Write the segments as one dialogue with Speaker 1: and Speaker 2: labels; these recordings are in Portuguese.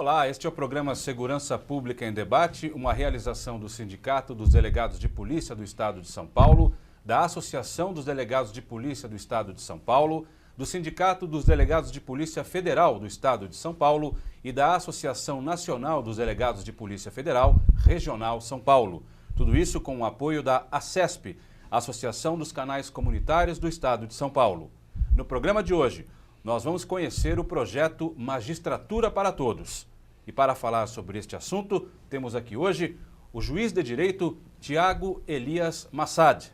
Speaker 1: Olá, este é o programa Segurança Pública em Debate, uma realização do Sindicato dos Delegados de Polícia do Estado de São Paulo, da Associação dos Delegados de Polícia do Estado de São Paulo, do Sindicato dos Delegados de Polícia Federal do Estado de São Paulo e da Associação Nacional dos Delegados de Polícia Federal Regional São Paulo. Tudo isso com o apoio da ACESP, Associação dos Canais Comunitários do Estado de São Paulo. No programa de hoje, nós vamos conhecer o projeto Magistratura para Todos. E para falar sobre este assunto, temos aqui hoje o juiz de direito Tiago Elias Massad.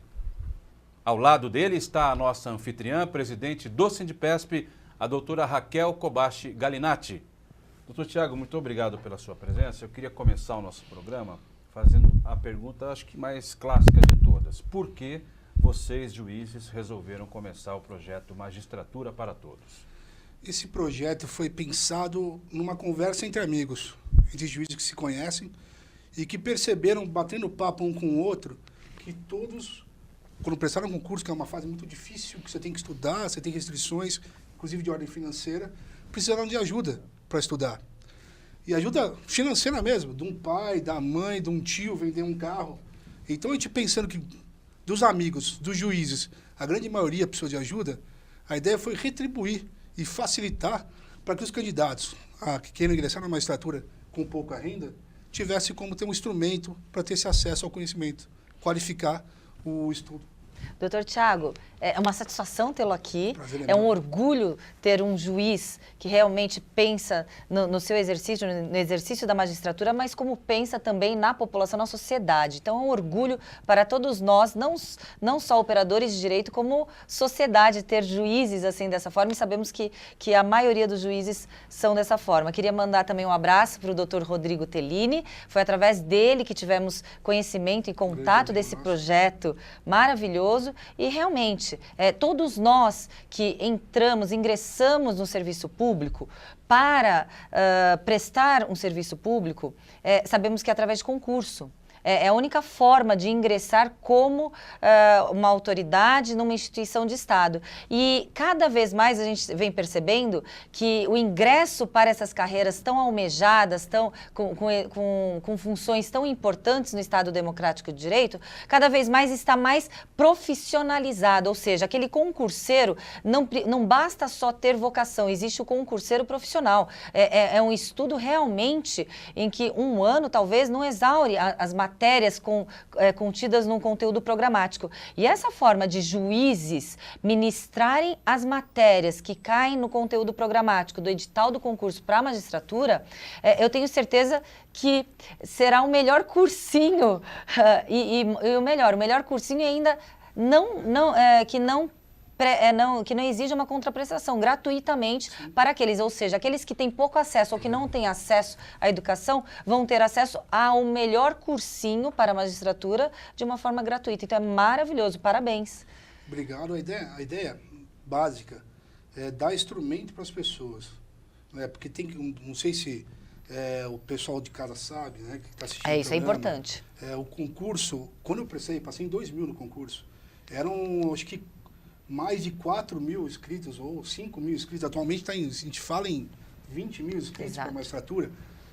Speaker 1: Ao lado dele está a nossa anfitriã, presidente do Sindipesp, a doutora Raquel Kobashi Galinatti. Doutor Tiago, muito obrigado pela sua presença. Eu queria começar o nosso programa fazendo a pergunta, acho que mais clássica de todas. Por que vocês, juízes, resolveram começar o projeto Magistratura para Todos?
Speaker 2: Esse projeto foi pensado numa conversa entre amigos, entre juízes que se conhecem e que perceberam, batendo papo um com o outro, que todos, quando prestaram concurso, que é uma fase muito difícil, que você tem que estudar, você tem restrições, inclusive de ordem financeira, precisaram de ajuda para estudar. E ajuda financeira mesmo, de um pai, da mãe, de um tio vender um carro. Então, a gente pensando que dos amigos, dos juízes, a grande maioria precisou de ajuda, a ideia foi retribuir e facilitar para que os candidatos que queiram ingressar na magistratura com pouca renda tivessem como ter um instrumento para ter esse acesso ao conhecimento, qualificar o estudo.
Speaker 3: Doutor Tiago, é uma satisfação tê-lo aqui,
Speaker 2: Prazer,
Speaker 3: é um orgulho ter um juiz que realmente pensa no seu exercício, no exercício da magistratura, mas como pensa também na população, na sociedade. Então é um orgulho para todos nós, não só operadores de direito, como sociedade, ter juízes assim dessa forma, e sabemos que a maioria dos juízes são dessa forma. Queria mandar também um abraço para o doutor Rodrigo Tellini, foi através dele que tivemos conhecimento e contato desse projeto maravilhoso. E realmente, todos nós que ingressamos no serviço público para prestar um serviço público, sabemos que é através de concurso. É a única forma de ingressar como uma autoridade numa instituição de Estado. E cada vez mais a gente vem percebendo que o ingresso para essas carreiras tão almejadas, com funções tão importantes no Estado Democrático de Direito, cada vez mais está mais profissionalizado. Ou seja, aquele concurseiro, não basta só ter vocação, existe o concurseiro profissional. É um estudo realmente em que um ano talvez não exaure as matérias contidas num conteúdo programático. E essa forma de juízes ministrarem as matérias que caem no conteúdo programático do edital do concurso para a magistratura, eu tenho certeza que será o melhor cursinho, e o melhor cursinho ainda que não exige uma contraprestação gratuitamente para aqueles, ou seja, aqueles que têm pouco acesso ou que não têm acesso à educação, vão ter acesso ao melhor cursinho para a magistratura de uma forma gratuita. Então é maravilhoso, parabéns.
Speaker 2: Obrigado. A ideia básica é dar instrumento para as pessoas, né? Porque não sei se o pessoal de casa sabe, né, que está assistindo.
Speaker 3: Isso é importante.
Speaker 2: O concurso, quando eu passei em 2000 no concurso, eram, acho que, mais de 4 mil inscritos ou 5 mil inscritos. Atualmente a gente fala em 20 mil inscritos para a magistratura,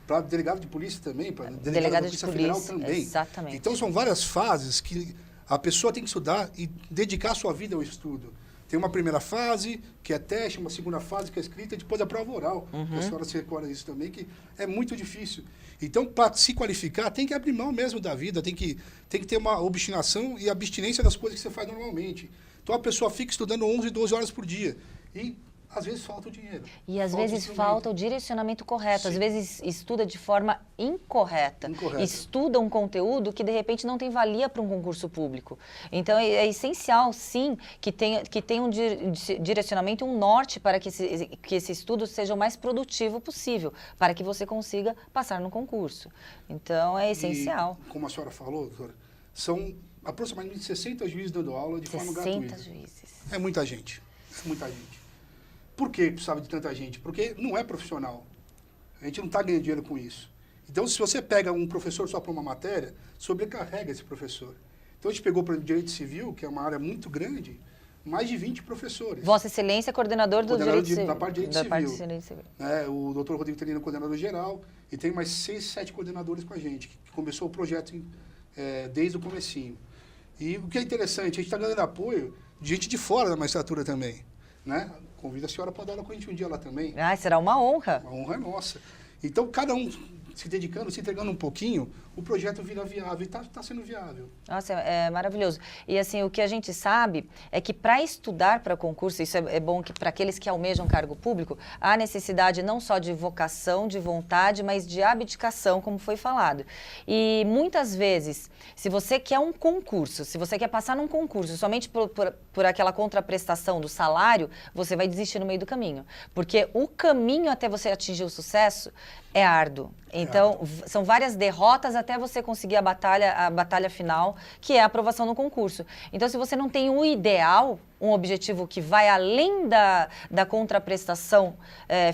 Speaker 2: para delegado de polícia também, para delegado de polícia federal também.
Speaker 3: Exatamente.
Speaker 2: Então são várias fases que a pessoa tem que estudar e dedicar sua vida ao estudo. Tem uma primeira fase, que é teste, uma segunda fase, que é escrita, e depois a prova oral. A senhora se recorda disso também, que é muito difícil. Então, para se qualificar, tem que abrir mão mesmo da vida, tem que ter uma obstinação e abstinência das coisas que você faz normalmente. Então, a pessoa fica estudando 11, 12 horas por dia. E, às vezes, falta o dinheiro.
Speaker 3: E, às vezes, falta o direcionamento correto. Sim. Às vezes, estuda de forma incorreta. Estuda um conteúdo que, de repente, não tem valia para um concurso público. Então, é essencial, sim, que tenha um direcionamento, um norte para que esse estudo seja o mais produtivo possível, para que você consiga passar no concurso. Então, é essencial.
Speaker 2: E, como a senhora falou, doutora, são aproximadamente 60 juízes dando aula de forma gratuita.
Speaker 3: 60 juízes.
Speaker 2: É muita gente. É muita gente. Por que precisava de tanta gente? Porque não é profissional. A gente não está ganhando dinheiro com isso. Então, se você pega um professor só para uma matéria, sobrecarrega esse professor. Então, a gente pegou para o direito civil, que é uma área muito grande, mais de 20 professores.
Speaker 3: Vossa Excelência, coordenador do
Speaker 2: Coordenador
Speaker 3: direito
Speaker 2: da parte de direito
Speaker 3: da parte de
Speaker 2: civil.
Speaker 3: direito civil.
Speaker 2: O doutor Rodrigo Terino, coordenador geral, e tem mais 6, 7 coordenadores com a gente, que começou o projeto desde o comecinho. E o que é interessante, a gente está ganhando apoio de gente de fora da magistratura também, né? Convido a senhora para dar aula com a gente um dia lá também.
Speaker 3: Ah, será uma honra.
Speaker 2: A honra é nossa. Então, cada um se dedicando, se entregando um pouquinho, o projeto vira viável e está sendo viável.
Speaker 3: Nossa, é maravilhoso. E assim, o que a gente sabe é que para estudar para concurso, isso é bom que para aqueles que almejam cargo público, há necessidade não só de vocação, de vontade, mas de abdicação, como foi falado. E muitas vezes, se você quer um concurso, se você quer passar num concurso somente por aquela contraprestação do salário, você vai desistir no meio do caminho. Porque o caminho até você atingir o sucesso é árduo. Então, são várias derrotas até você conseguir a batalha final, que é a aprovação no concurso. Então, se você não tem o ideal, um objetivo que vai além da contraprestação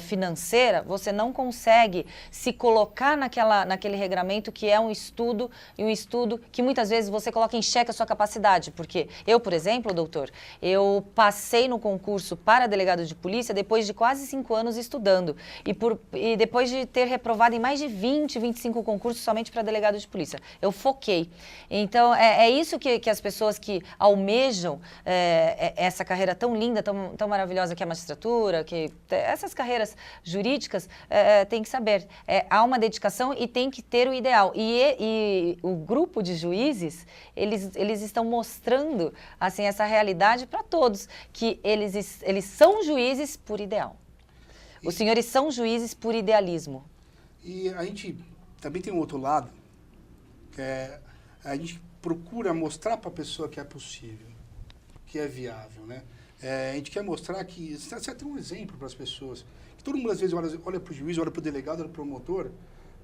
Speaker 3: financeira, você não consegue se colocar naquele regramento que é um estudo, e um estudo que muitas vezes você coloca em xeque a sua capacidade. Porque eu, por exemplo, doutor, eu passei no concurso para delegado de polícia depois de quase 5 anos estudando. E depois de ter reprovado em mais de 20, 25 concursos somente para delegado de polícia. Eu foquei. Então, é isso que as pessoas que almejam essa carreira tão linda, tão maravilhosa que é a magistratura, que essas carreiras jurídicas, tem que saber. Há uma dedicação e tem que ter o ideal. E o grupo de juízes, eles estão mostrando assim, essa realidade para todos, que eles são juízes por ideal. Os senhores são juízes por idealismo.
Speaker 2: E a gente também tem um outro lado, que a gente procura mostrar para a pessoa que é possível, que é viável, né? A gente quer mostrar que, você tem um exemplo para as pessoas, que todo mundo às vezes olha para o juiz, olha para o delegado, olha para o promotor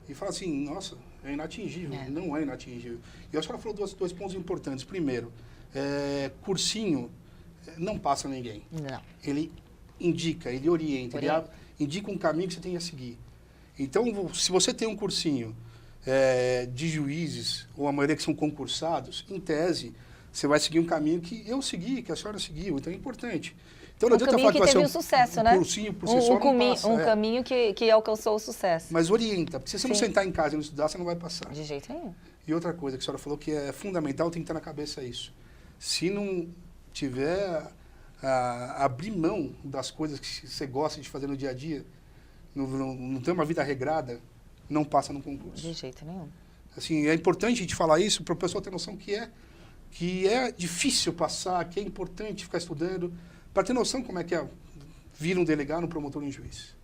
Speaker 2: e fala assim, nossa, é inatingível. Não é inatingível. E a senhora falou dois pontos importantes. Primeiro, cursinho não passa ninguém.
Speaker 3: Não.
Speaker 2: Ele indica, ele orienta, ele indica um caminho que você tem a seguir. Então, se você tem um cursinho de juízes, ou a maioria que são concursados, em tese, você vai seguir um caminho que eu segui, que a senhora seguiu. Então, é importante. Então, não adianta falar
Speaker 3: que teve o sucesso, né?
Speaker 2: Cursinho por si só não passa.
Speaker 3: Um caminho que alcançou o sucesso.
Speaker 2: Mas orienta, porque se você não sentar em casa e não estudar, você não vai passar.
Speaker 3: De jeito nenhum.
Speaker 2: E outra coisa que a senhora falou que é fundamental, tem que estar na cabeça isso. Se não tiver abrir mão das coisas que você gosta de fazer no dia a dia, não tem uma vida regrada, não passa no concurso.
Speaker 3: De jeito nenhum.
Speaker 2: Assim, é importante a gente falar isso para o pessoal ter noção que é difícil passar, que é importante ficar estudando, para ter noção como é que vir um delegado, um promotor e um juiz.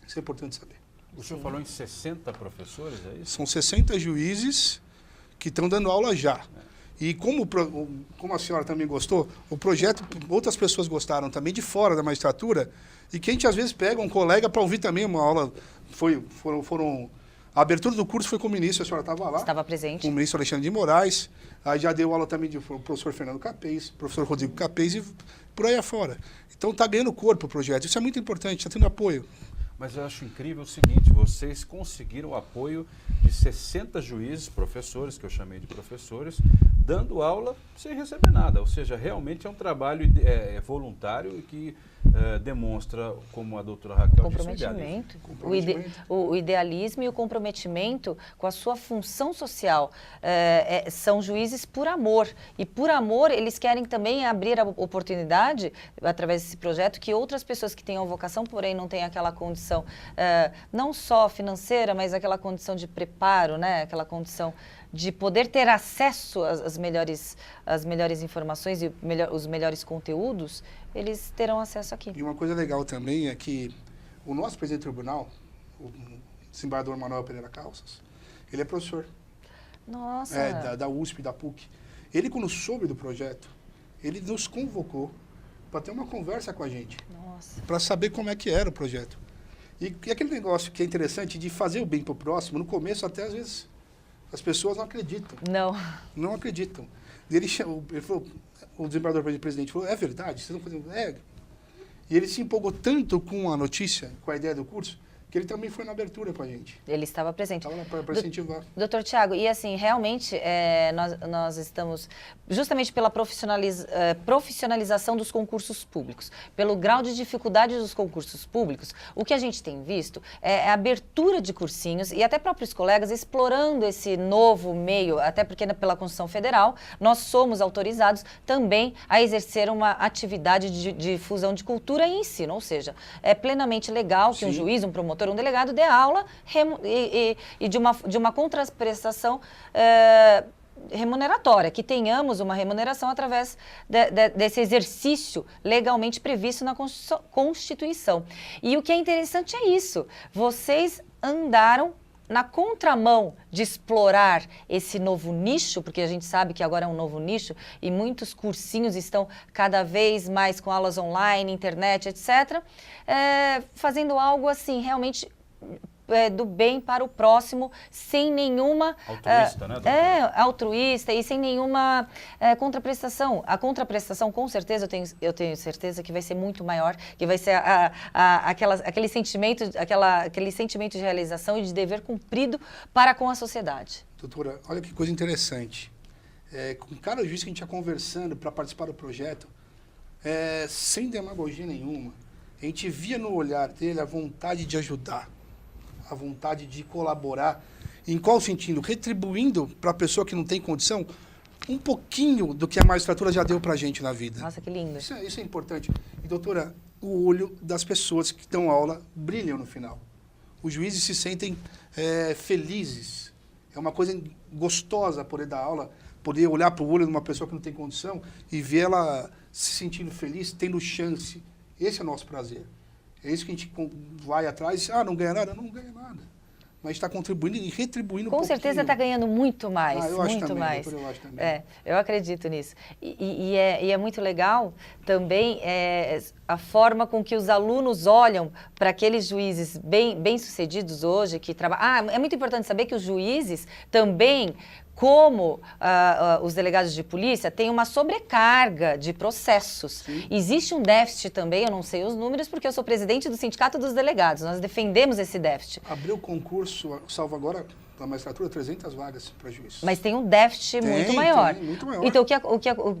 Speaker 2: Isso é importante saber.
Speaker 1: O senhor falou em 60 professores, é isso?
Speaker 2: São 60 juízes que estão dando aula já. E como a senhora também gostou, o projeto, outras pessoas gostaram também de fora da magistratura, e que a gente às vezes pega um colega para ouvir também uma aula, a abertura do curso foi com o ministro, a senhora estava lá.
Speaker 3: Estava presente.
Speaker 2: Com o ministro Alexandre de Moraes, aí já deu aula também do professor Fernando Capês, professor Rodrigo Capês e por aí afora. Então está ganhando corpo o projeto, isso é muito importante, está tendo apoio.
Speaker 1: Mas eu acho incrível o seguinte, vocês conseguiram o apoio de 60 juízes, professores, que eu chamei de professores, dando aula sem receber nada. Ou seja, realmente é um trabalho voluntário e que demonstra, como a doutora Raquel
Speaker 3: comprometimento. O idealismo e o comprometimento com a sua função social. São juízes por amor. E por amor, eles querem também abrir a oportunidade, através desse projeto, que outras pessoas que tenham vocação, porém não têm aquela condição, não só financeira, mas aquela condição de preparo, né? Aquela condição de poder ter acesso às melhores informações e os melhores conteúdos, eles terão acesso aqui.
Speaker 2: E uma coisa legal também é que o nosso presidente do tribunal, o desembargador Manuel Pereira Calças, ele é professor.
Speaker 3: Nossa!
Speaker 2: Da USP, da PUC. Ele, quando soube do projeto, ele nos convocou para ter uma conversa com a gente.
Speaker 3: Nossa!
Speaker 2: Para saber como é que era o projeto. E aquele negócio que é interessante de fazer o bem para o próximo, no começo até às vezes as pessoas não acreditam. Não acreditam. Ele falou, o desembargador presidente falou, é verdade? Vocês estão fazendo... E ele se empolgou tanto com a notícia, com a ideia do curso, que ele também foi na abertura com a gente.
Speaker 3: Ele estava presente.
Speaker 2: Estava para incentivar.
Speaker 3: Doutor Tiago, e assim, realmente, nós estamos, justamente pela profissionalização dos concursos públicos, pelo grau de dificuldade dos concursos públicos, o que a gente tem visto é a abertura de cursinhos e até próprios colegas explorando esse novo meio, até porque pela Constituição Federal, nós somos autorizados também a exercer uma atividade de difusão de cultura e ensino, ou seja, é plenamente legal que um juiz, um promotor, um delegado dê aula e de uma contraprestação remuneratória, que tenhamos uma remuneração através desse exercício legalmente previsto na Constituição. E o que é interessante é isso, vocês andaram na contramão de explorar esse novo nicho, porque a gente sabe que agora é um novo nicho e muitos cursinhos estão cada vez mais com aulas online, internet, etc., fazendo algo assim, realmente do bem para o próximo, sem nenhuma...
Speaker 1: Altruísta, né, doutora?
Speaker 3: Altruísta e sem nenhuma contraprestação. A contraprestação, com certeza, eu tenho certeza que vai ser muito maior, que vai ser aquele sentimento de realização e de dever cumprido para com a sociedade.
Speaker 2: Doutora, olha que coisa interessante. Com cada juiz que a gente ia conversando para participar do projeto, sem demagogia nenhuma, a gente via no olhar dele a vontade de ajudar, a vontade de colaborar. Em qual sentido? Retribuindo para a pessoa que não tem condição um pouquinho do que a magistratura já deu para a gente na vida.
Speaker 3: Nossa, que lindo.
Speaker 2: Isso é importante. E, doutora, o olho das pessoas que dão aula brilham no final. Os juízes se sentem felizes. É uma coisa gostosa poder dar aula, poder olhar para o olho de uma pessoa que não tem condição e ver ela se sentindo feliz, tendo chance. Esse é o nosso prazer. É isso que a gente vai atrás. Não ganha nada? Não ganha nada. Mas está contribuindo e retribuindo um pouquinho.
Speaker 3: Com certeza está ganhando muito mais.
Speaker 2: Eu acho
Speaker 3: muito
Speaker 2: também,
Speaker 3: mais.
Speaker 2: Doutor, eu acho também.
Speaker 3: Eu acredito nisso. E é muito legal também a forma com que os alunos olham para aqueles juízes bem-sucedidos hoje que trabalham. É muito importante saber que os juízes também, como os delegados de polícia, têm uma sobrecarga de processos. Sim. Existe um déficit também, eu não sei os números, porque eu sou presidente do Sindicato dos Delegados. Nós defendemos esse déficit.
Speaker 2: Abriu concurso, salvo agora, da magistratura, 300 vagas para juiz.
Speaker 3: Mas tem um déficit muito maior.
Speaker 2: Tem, muito maior.
Speaker 3: Então,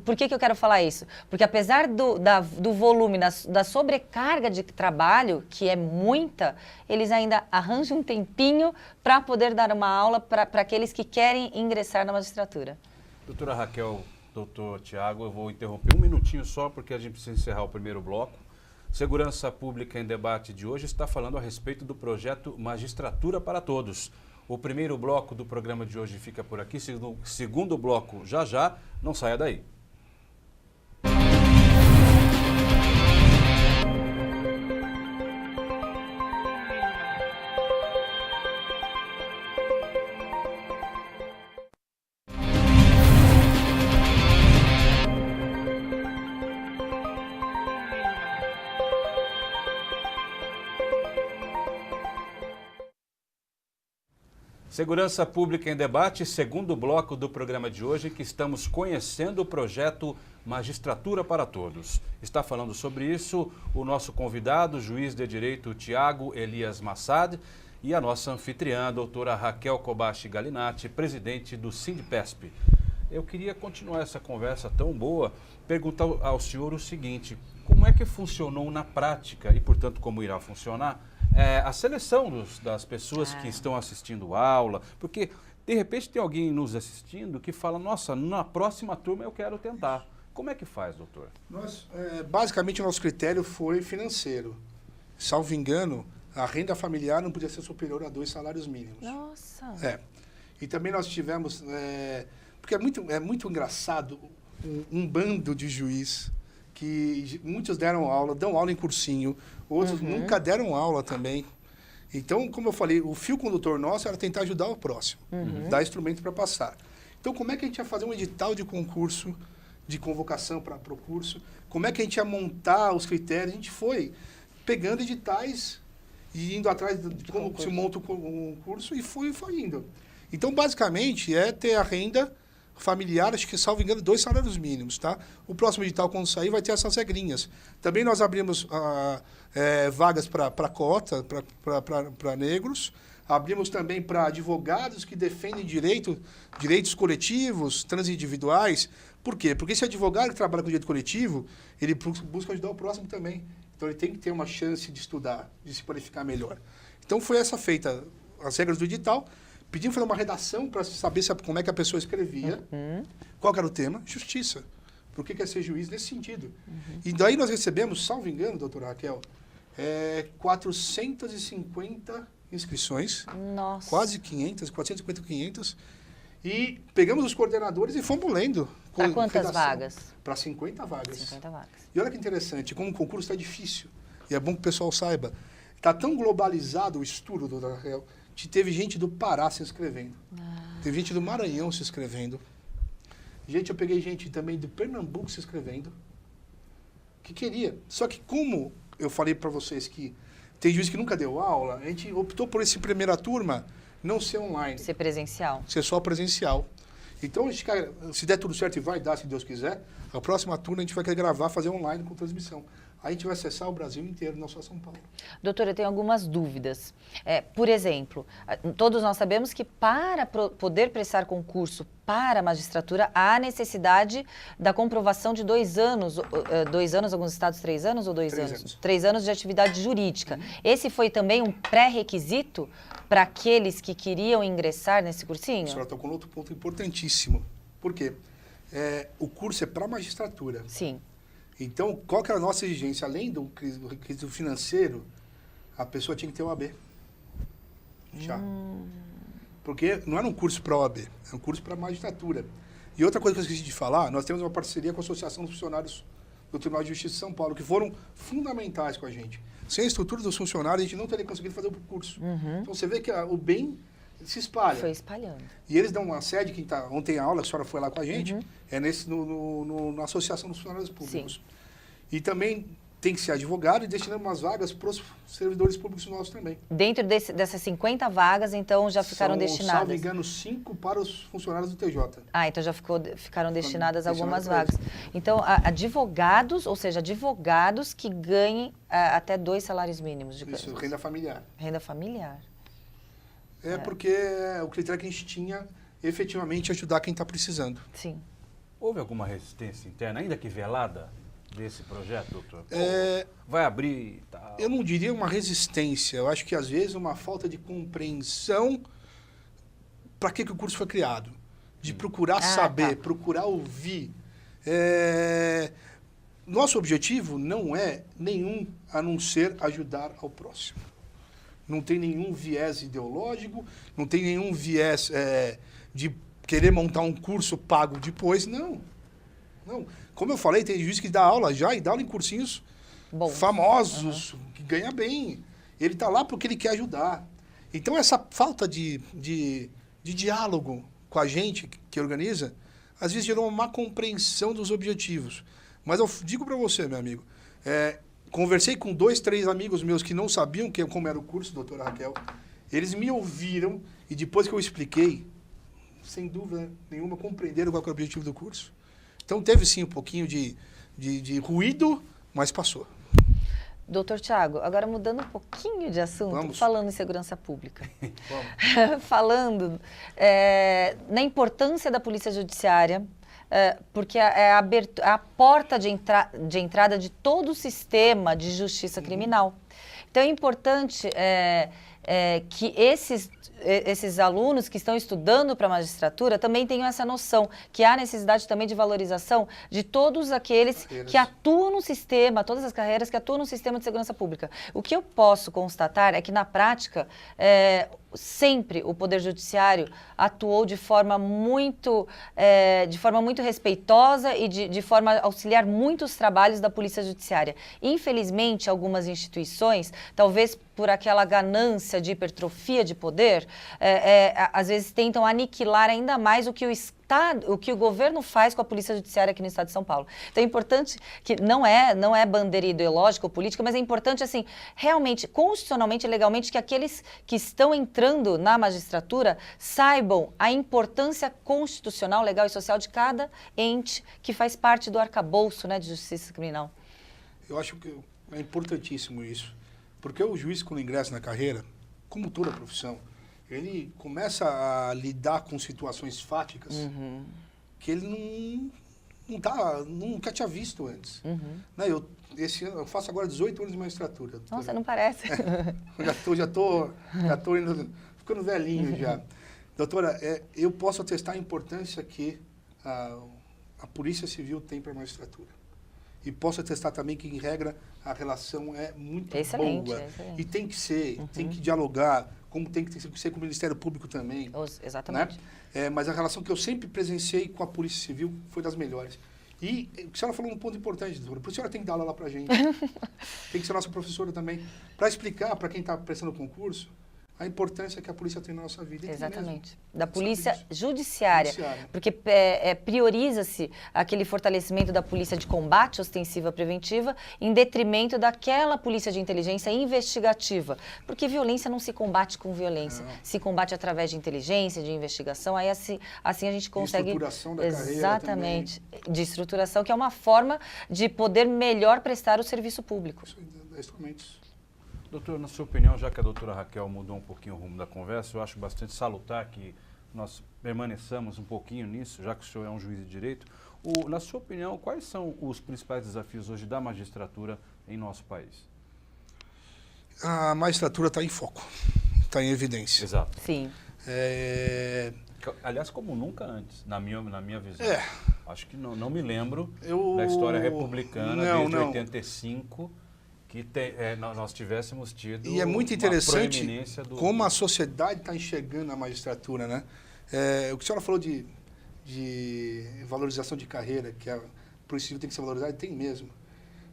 Speaker 3: por que eu quero falar isso? Porque apesar do volume, da sobrecarga de trabalho, que é muita, eles ainda arranjam um tempinho para poder dar uma aula para aqueles que querem ingressar na magistratura.
Speaker 1: Doutora Raquel, doutor Tiago, eu vou interromper um minutinho só, porque a gente precisa encerrar o primeiro bloco. Segurança Pública em Debate de hoje está falando a respeito do projeto Magistratura para Todos. O primeiro bloco do programa de hoje fica por aqui, segundo bloco já, não saia daí. Segurança Pública em Debate, segundo bloco do programa de hoje, que estamos conhecendo o projeto Magistratura para Todos. Está falando sobre isso o nosso convidado, o juiz de direito Tiago Elias Massad, e a nossa anfitriã, a doutora Raquel Kobashi Galinatti, presidente do Sindipesp. Eu queria continuar essa conversa tão boa, perguntar ao senhor o seguinte: como é que funcionou na prática e, portanto, como irá funcionar a seleção das pessoas que estão assistindo aula? Porque, de repente, tem alguém nos assistindo que fala: nossa, na próxima turma eu quero tentar. Como é que faz, doutor?
Speaker 2: Basicamente, o nosso critério foi financeiro. Salvo engano, a renda familiar não podia ser superior a 2 salários mínimos.
Speaker 3: Nossa!
Speaker 2: E também nós tivemos... porque é muito engraçado um bando de juiz que muitos dão aula em cursinho, outros nunca deram aula também. Então, como eu falei, o fio condutor nosso era tentar ajudar o próximo, dar instrumento para passar. Então, como é que a gente ia fazer um edital de concurso, de convocação para o curso? Como é que a gente ia montar os critérios? A gente foi pegando editais e indo atrás de como se monta um curso e foi indo. Então, basicamente, é ter a renda familiar, acho que, salvo engano, 2 salários mínimos, tá? O próximo edital, quando sair, vai ter essas regrinhas. Também nós abrimos vagas para cota, para negros. Abrimos também para advogados que defendem direitos coletivos, transindividuais. Por quê? Porque esse advogado que trabalha com direito coletivo, ele busca ajudar o próximo também. Então, ele tem que ter uma chance de estudar, de se qualificar melhor. Então, foi essa feita as regras do edital. Pedimos fazer uma redação para saber como é que a pessoa escrevia. Qual que era o tema? Justiça. Por que é ser juiz nesse sentido? E daí nós recebemos, salvo engano, doutora Raquel, 450 inscrições.
Speaker 3: Nossa.
Speaker 2: Quase 500, 450, 500. E pegamos os coordenadores e fomos lendo.
Speaker 3: Para quantas vagas?
Speaker 2: Para 50 vagas.
Speaker 3: 50 vagas.
Speaker 2: E olha que interessante, como o concurso está difícil, e é bom que o pessoal saiba, está tão globalizado o estudo, doutora Raquel, que teve gente do Pará se inscrevendo. Teve gente do Maranhão se inscrevendo. Eu peguei gente também do Pernambuco se inscrevendo, que queria. Só que como eu falei para vocês que tem juiz que nunca deu aula, a gente optou por esse primeira turma não ser online.
Speaker 3: Ser presencial.
Speaker 2: Ser só presencial. Então, se der tudo certo e vai dar, se Deus quiser, a próxima turma a gente vai querer gravar, fazer online com transmissão. Aí a gente vai acessar o Brasil inteiro, não só São Paulo.
Speaker 3: Doutora, eu tenho algumas dúvidas. Por exemplo, todos nós sabemos que para poder prestar concurso para a magistratura, há necessidade da comprovação de 2 anos, 2 anos, alguns estados 3 anos ou 2 anos?
Speaker 2: 3 anos.
Speaker 3: 3 anos de atividade jurídica. Esse foi também um pré-requisito para aqueles que queriam ingressar nesse cursinho?
Speaker 2: A senhora tocou outro ponto importantíssimo. Por quê? O curso é para a magistratura.
Speaker 3: Sim.
Speaker 2: Então, qual que era a nossa exigência? Além do requisito financeiro, a pessoa tinha que ter OAB. Já. Porque não era um curso para OAB, é um curso para magistratura. E outra coisa que eu esqueci de falar, nós temos uma parceria com a Associação dos Funcionários do Tribunal de Justiça de São Paulo, que foram fundamentais com a gente. Sem a estrutura dos funcionários, a gente não teria conseguido fazer o curso. Então, você vê que o bem se espalha.
Speaker 3: Foi espalhando.
Speaker 2: E eles dão uma sede, ontem a aula, a senhora foi lá com a gente, na Associação dos Funcionários Públicos.
Speaker 3: Sim.
Speaker 2: E também tem que ser advogado e destinando umas vagas para os servidores públicos nossos também.
Speaker 3: Dentro dessas 50 vagas, então, já ficaram destinadas?
Speaker 2: Salvo engano, 5 para os funcionários do TJ.
Speaker 3: Então já ficaram destinadas algumas
Speaker 2: destinadas
Speaker 3: vagas. Então, advogados, ou seja, advogados que ganhem até 2 salários mínimos de
Speaker 2: Isso, renda familiar.
Speaker 3: Renda familiar.
Speaker 2: Porque o critério que a gente tinha efetivamente ajudar quem está precisando.
Speaker 3: Sim.
Speaker 1: Houve alguma resistência interna, ainda que velada, desse projeto, doutor? Vai abrir e tal?
Speaker 2: Eu não diria uma resistência, eu acho que às vezes uma falta de compreensão para que o curso foi criado. De procurar saber, procurar ouvir. Nosso objetivo não é nenhum a não ser ajudar ao próximo. Não tem nenhum viés ideológico, não tem nenhum viés de querer montar um curso pago depois, não. Não. Como eu falei, tem juiz que dá aula já e dá aula em cursinhos famosos, que ganha bem. Ele está lá porque ele quer ajudar. Então, essa falta de diálogo com a gente que organiza, às vezes gerou uma má compreensão dos objetivos. Mas eu digo para você, meu amigo, conversei com 2, 3 amigos meus que não sabiam como era o curso, doutora Raquel. Eles me ouviram e depois que eu expliquei, sem dúvida nenhuma, compreenderam qual era o objetivo do curso. Então, teve sim um pouquinho de ruído, mas passou.
Speaker 3: Doutor Tiago, agora mudando um pouquinho de assunto, falando em segurança pública. Falando na importância da Polícia Judiciária, porque é a porta de entrada de todo o sistema de justiça criminal. Então, é importante que esses alunos que estão estudando para a magistratura também tenham essa noção, que há necessidade também de valorização de todos aqueles que atuam no sistema, todas as carreiras que atuam no sistema de segurança pública. O que eu posso constatar é que, na prática, sempre o Poder Judiciário atuou de forma muito respeitosa e de forma a auxiliar muitos trabalhos da Polícia Judiciária. Infelizmente, algumas instituições, talvez por aquela ganância de hipertrofia de poder, às vezes tentam aniquilar ainda mais o que o governo faz com a Polícia Judiciária aqui no Estado de São Paulo. Então é importante que não é bandeira ideológica ou política, mas é importante, assim, realmente, constitucionalmente e legalmente, que aqueles que estão entrando na magistratura saibam a importância constitucional, legal e social de cada ente que faz parte do arcabouço, né, de justiça criminal.
Speaker 2: Eu acho que é importantíssimo isso, porque o juiz, quando ingressa na carreira, como toda profissão, ele começa a lidar com situações fáticas que ele nunca tinha visto antes. Né? Esse ano, eu faço agora 18 anos de magistratura.
Speaker 3: Nossa, não parece.
Speaker 2: já tô ficando velhinho já. Doutora, eu posso atestar a importância que a Polícia Civil tem para a magistratura. E posso atestar também que, em regra, a relação é muito boa. Excelente. E tem que ser, tem que dialogar, como tem que ser com o Ministério Público também.
Speaker 3: Exatamente.
Speaker 2: Né? Mas a relação que eu sempre presenciei com a Polícia Civil foi das melhores. E a senhora falou um ponto importante, doutora. Por isso a senhora tem que dar aula lá para a gente. Tem que ser nossa professora também. Para explicar para quem está prestando o concurso a importância que a polícia tem na nossa vida.
Speaker 3: Exatamente. Da polícia judiciária. Porque prioriza-se aquele fortalecimento da polícia de combate ostensiva preventiva em detrimento daquela polícia de inteligência investigativa. Porque violência não se combate com violência. Se combate através de inteligência, de investigação. Aí assim a gente consegue...
Speaker 2: De estruturação da carreira
Speaker 3: Exatamente. De estruturação, que é uma forma de poder melhor prestar o serviço público.
Speaker 2: Exatamente.
Speaker 1: Doutor, na sua opinião, já que a doutora Raquel mudou um pouquinho o rumo da conversa, eu acho bastante salutar que nós permaneçamos um pouquinho nisso, já que o senhor é um juiz de direito. Na sua opinião, quais são os principais desafios hoje da magistratura em nosso país?
Speaker 2: A magistratura está em foco, está em evidência.
Speaker 1: Exato.
Speaker 3: Sim.
Speaker 1: Aliás, como nunca antes, na minha visão. Acho que não me lembro da história republicana desde 85... que nós tivéssemos tido.
Speaker 2: E é muito interessante como a sociedade está enxergando a magistratura, né? O que a senhora falou de valorização de carreira, que a Polícia Civil tem que ser valorizada, tem mesmo.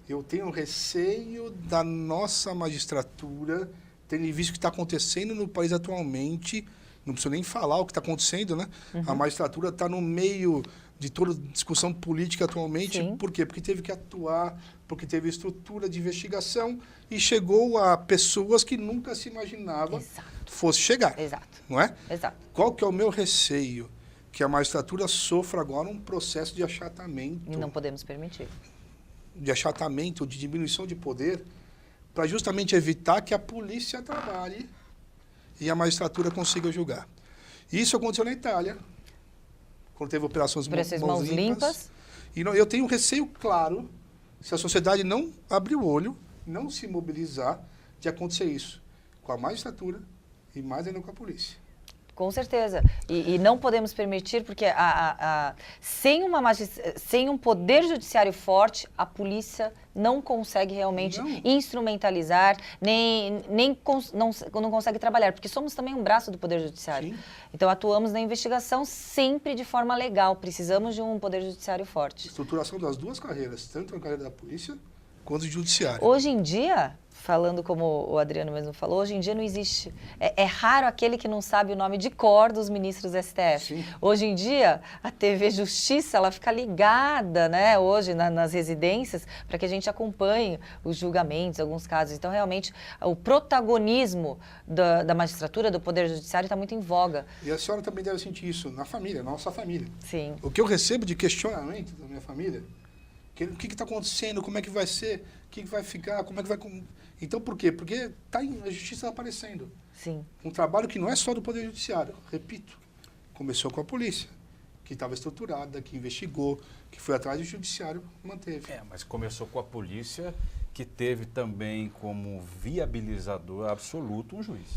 Speaker 2: Eu tenho receio da nossa magistratura, tendo visto o que está acontecendo no país atualmente, não preciso nem falar o que está acontecendo, né? A magistratura está no meio de toda discussão política atualmente. Sim. Por quê? Porque teve que atuar, porque teve estrutura de investigação e chegou a pessoas que nunca se imaginava fosse chegar.
Speaker 3: Exato.
Speaker 2: Não é?
Speaker 3: Exato.
Speaker 2: Qual que é o meu receio? Que a magistratura sofra agora um processo de achatamento.
Speaker 3: E não podemos permitir.
Speaker 2: De achatamento, de diminuição de poder, para justamente evitar que a polícia trabalhe e a magistratura consiga julgar. Isso aconteceu na Itália, quando teve operações mãos limpas. E eu tenho um receio claro, se a sociedade não abrir o olho, não se mobilizar, de acontecer isso com a magistratura e mais ainda com a polícia.
Speaker 3: Com certeza. E não podemos permitir, porque sem um poder judiciário forte, a polícia não consegue realmente instrumentalizar, não consegue trabalhar, porque somos também um braço do poder judiciário. Sim. Então, atuamos na investigação sempre de forma legal. Precisamos de um poder judiciário forte.
Speaker 2: Estruturação das duas carreiras, tanto a carreira da polícia quanto do judiciário.
Speaker 3: Hoje em dia, falando como o Adriano mesmo falou, hoje em dia não existe... É raro aquele que não sabe o nome de cor dos ministros do STF. Sim. Hoje em dia, a TV Justiça, ela fica ligada, né, hoje nas residências, para que a gente acompanhe os julgamentos, alguns casos. Então, realmente, o protagonismo da magistratura, do Poder Judiciário, está muito em voga.
Speaker 2: E a senhora também deve sentir isso na família, na nossa família.
Speaker 3: Sim.
Speaker 2: O que eu recebo de questionamento da minha família, o que está acontecendo, como é que vai ser, o que vai ficar, como é que vai... Então, por quê? Porque a justiça aparecendo.
Speaker 3: Sim.
Speaker 2: Um trabalho que não é só do Poder Judiciário, repito. Começou com a polícia, que estava estruturada, que investigou, que foi atrás do judiciário, manteve.
Speaker 1: Mas começou com a polícia, que teve também como viabilizador absoluto um juiz.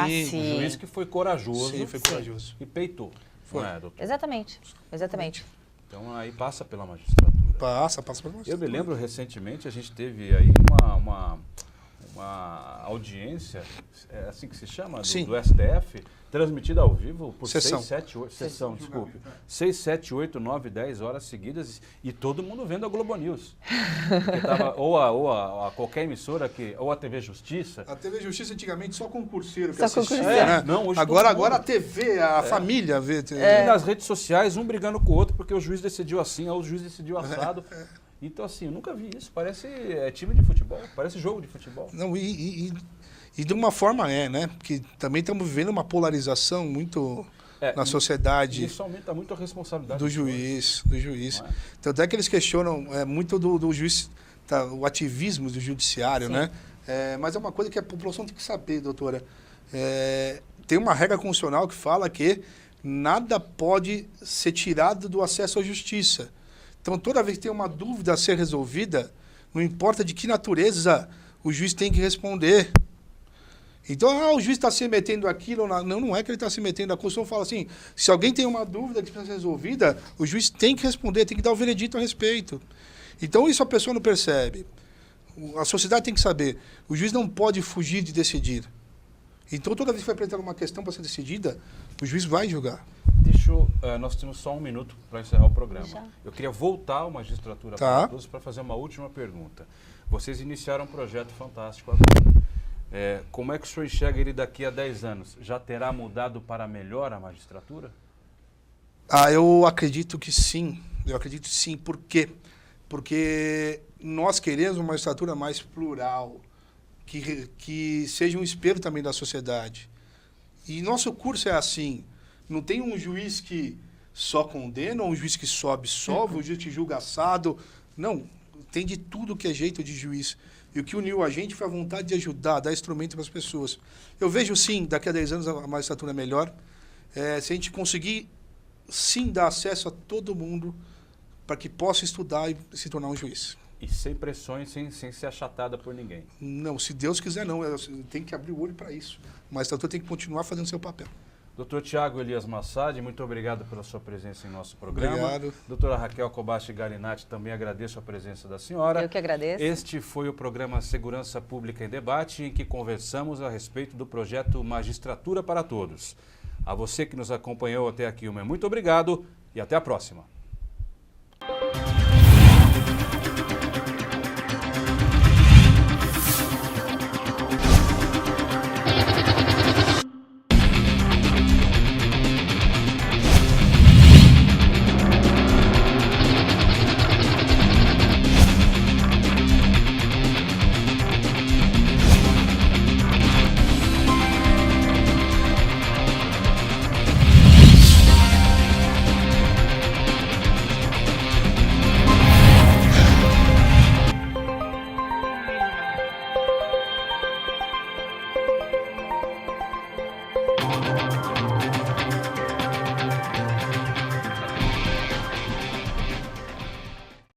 Speaker 3: Sim.
Speaker 1: Um juiz que foi corajoso.
Speaker 2: Sim, foi corajoso.
Speaker 1: E peitou.
Speaker 2: Foi.
Speaker 1: Não é, doutor?
Speaker 3: Exatamente.
Speaker 1: Então, aí passa pela magistratura.
Speaker 2: Passa pela magistratura.
Speaker 1: Eu me lembro, recentemente, a gente teve aí uma audiência, é assim que se chama,
Speaker 2: Sim.
Speaker 1: do STF, transmitida ao vivo por
Speaker 2: Sessão.
Speaker 1: 6, 7, 8, 9, 10 horas seguidas e todo mundo vendo a Globo News. Porque tava, ou a qualquer emissora, ou a TV Justiça.
Speaker 2: A TV Justiça antigamente só concurseiro que
Speaker 3: Só
Speaker 2: assistia,
Speaker 3: concurseiro.
Speaker 2: né?
Speaker 1: Não, hoje
Speaker 2: agora
Speaker 1: todo mundo.
Speaker 2: a TV, a família vê.
Speaker 1: E nas redes sociais, um brigando com o outro porque o juiz decidiu assim, ou o juiz decidiu assado. Então, assim, eu nunca vi isso. Parece time de futebol, parece jogo de futebol.
Speaker 2: Não, e de uma forma né? Porque também estamos vivendo uma polarização muito na sociedade.
Speaker 1: Isso aumenta muito a responsabilidade
Speaker 2: do juiz.
Speaker 1: Não é?
Speaker 2: Tanto é que eles questionam muito do juiz, o ativismo do judiciário,
Speaker 3: Sim.
Speaker 2: né? Mas é uma coisa que a população tem que saber, doutora. Tem uma regra constitucional que fala que nada pode ser tirado do acesso à justiça. Então, toda vez que tem uma dúvida a ser resolvida, não importa de que natureza, o juiz tem que responder. Então, o juiz está se metendo aquilo. Não é que ele está se metendo. A Constituição fala assim, se alguém tem uma dúvida que precisa ser resolvida, o juiz tem que responder, tem que dar o veredito a respeito. Então, isso a pessoa não percebe. A sociedade tem que saber. O juiz não pode fugir de decidir. Então, toda vez que vai apresentar uma questão para ser decidida, o juiz vai julgar.
Speaker 1: Nós temos só um minuto para encerrar o programa.
Speaker 3: Já.
Speaker 1: Eu queria voltar ao Magistratura
Speaker 2: Tá.
Speaker 1: para Todos para fazer uma última pergunta. Vocês iniciaram um projeto fantástico agora. Como é que o senhor enxerga ele daqui a 10 anos? Já terá mudado para melhor a magistratura?
Speaker 2: Eu acredito que sim. Por quê? Porque nós queremos uma magistratura mais plural, que seja um espelho também da sociedade. E nosso curso é assim. Não tem um juiz que só condena, ou um juiz que só absolve, um juiz que julga assado. Não, tem de tudo que é jeito de juiz. E o que uniu a gente foi a vontade de ajudar, dar instrumento para as pessoas. Eu vejo, sim, daqui a 10 anos a magistratura é melhor. Se a gente conseguir, sim, dar acesso a todo mundo para que possa estudar e se tornar um juiz.
Speaker 1: E sem pressões, sem ser achatada por ninguém.
Speaker 2: Não, se Deus quiser, não. Tem que abrir o olho para isso. A magistratura tem que continuar fazendo seu papel.
Speaker 1: Dr. Tiago Elias Massad, muito obrigado pela sua presença em nosso programa.
Speaker 2: Obrigado.
Speaker 1: Doutora Raquel Kobashi Galinatti, também agradeço a presença da senhora.
Speaker 3: Eu que agradeço.
Speaker 1: Este foi o programa Segurança Pública em Debate, em que conversamos a respeito do projeto Magistratura para Todos. A você que nos acompanhou até aqui, muito obrigado e até a próxima.